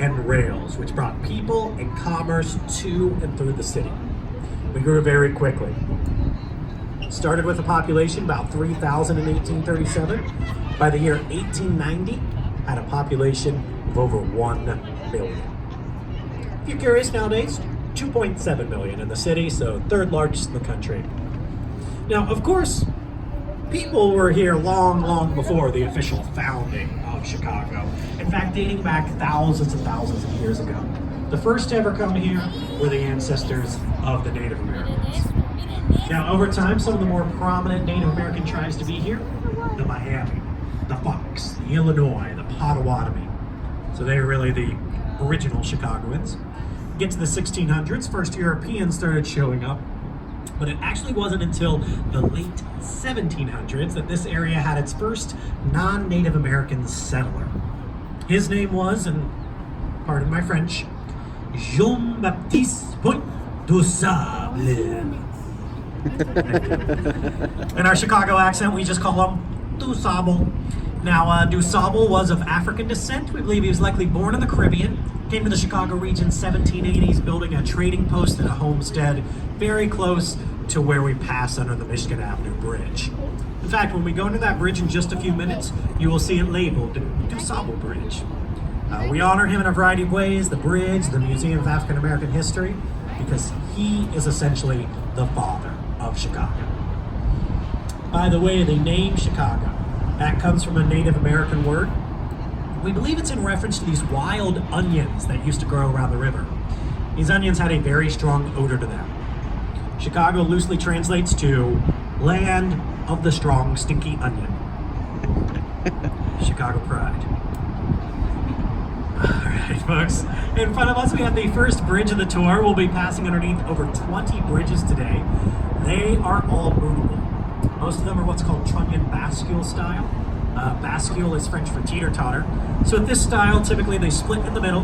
and rails, which brought people and commerce to and through the city. We grew very quickly. Started with a population about 3,000 in 1837. By the year 1890, had a population of over 1 million. If you're curious, nowadays, 2.7 million in the city, so third largest in the country. Now, of course, people were here long before the official founding of Chicago. In fact, dating back thousands and thousands of years ago. The first to ever come here were the ancestors of the Native Americans. Now, over time, some of the more prominent Native American tribes to be here, the Miami, the Fox, the Illinois, the Potawatomi. So they were really the original Chicagoans. Get to the 1600s, first Europeans started showing up, but it actually wasn't until the late 1700s that this area had its first non-Native American settler. His name was, and pardon my French, Jean-Baptiste Point du Sable. In our Chicago accent, we just call him Du Sable. Now, Du Sable was of African descent. We believe he was likely born in the Caribbean. Came to the Chicago region 1780s, building a trading post and a homestead very close to where we pass under the Michigan Avenue Bridge. In fact, when we go into that bridge in just a few minutes, you will see it labeled Du Sable Bridge. We honor him in a variety of ways, the bridge, the Museum of African American History, because he is essentially the father of Chicago. By the way, the name Chicago, that comes from a Native American word. We believe it's in reference to these wild onions that used to grow around the river. These onions had a very strong odor to them. Chicago loosely translates to land of the strong, stinky onion. Chicago pride. All right, folks. In front of us, we have the first bridge of the tour. We'll be passing underneath over 20 bridges today. They are all movable. Most of them are what's called trunnion bascule style. Bascule is French for teeter-totter. So with this style, typically they split in the middle,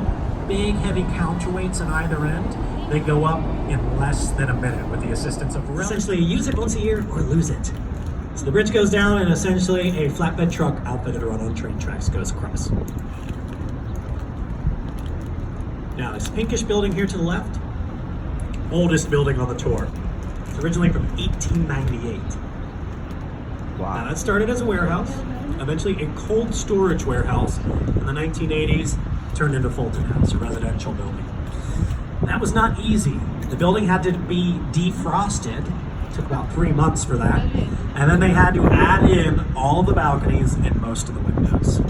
big heavy counterweights on either end. They go up in less than a minute with the assistance of rail. Essentially, use it once a year or lose it. So the bridge goes down and essentially a flatbed truck outfitted to run on train tracks goes across. Now this pinkish building here to the left, oldest building on the tour. It's originally from 1898. Wow. Now that started as a warehouse, eventually a cold storage warehouse. In the 1980s, turned into Fulton House, a residential building. That was not easy. The building had to be defrosted. It took about 3 months for that. And then they had to add in all the balconies and most of the windows.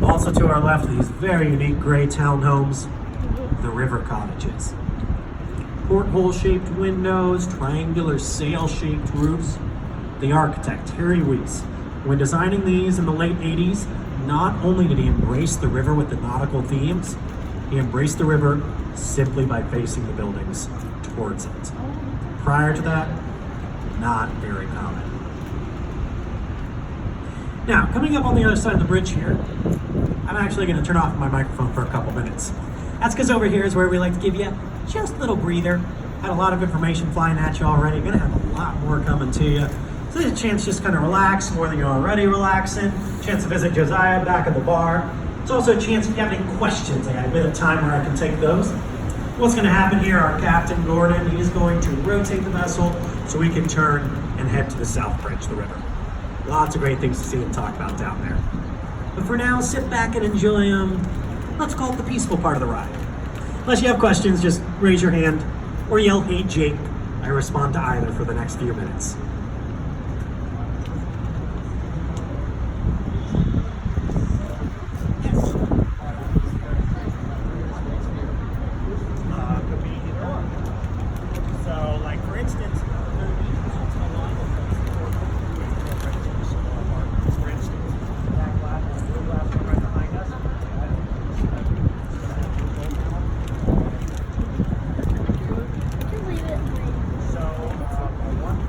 Also to our left, these very unique gray townhomes, the River Cottages. Porthole-shaped windows, triangular sail-shaped roofs. The architect, Harry Weiss, when designing these in the late 80s, not only did he embrace the river with the nautical themes, he embraced the river simply by facing the buildings towards it. Prior to that, not very common. Now, coming up on the other side of the bridge here, I'm actually going to turn off my microphone for a couple minutes. That's because over here is where we like to give you just a little breather. Had a lot of information flying at you already. Going to have a lot more coming to you. So there's a chance to just kind of relax more than you're already relaxing. Chance to visit Josiah back at the bar. It's also a chance if you have any questions. I got a bit of time where I can take those. What's going to happen here, our Captain Gordon, he is going to rotate the vessel so we can turn and head to the South Bridge, the river. Lots of great things to see and talk about down there. But for now, sit back and enjoy, let's call it the peaceful part of the ride. Unless you have questions, just raise your hand or yell, "Hey Jake." I respond to either for the next few minutes.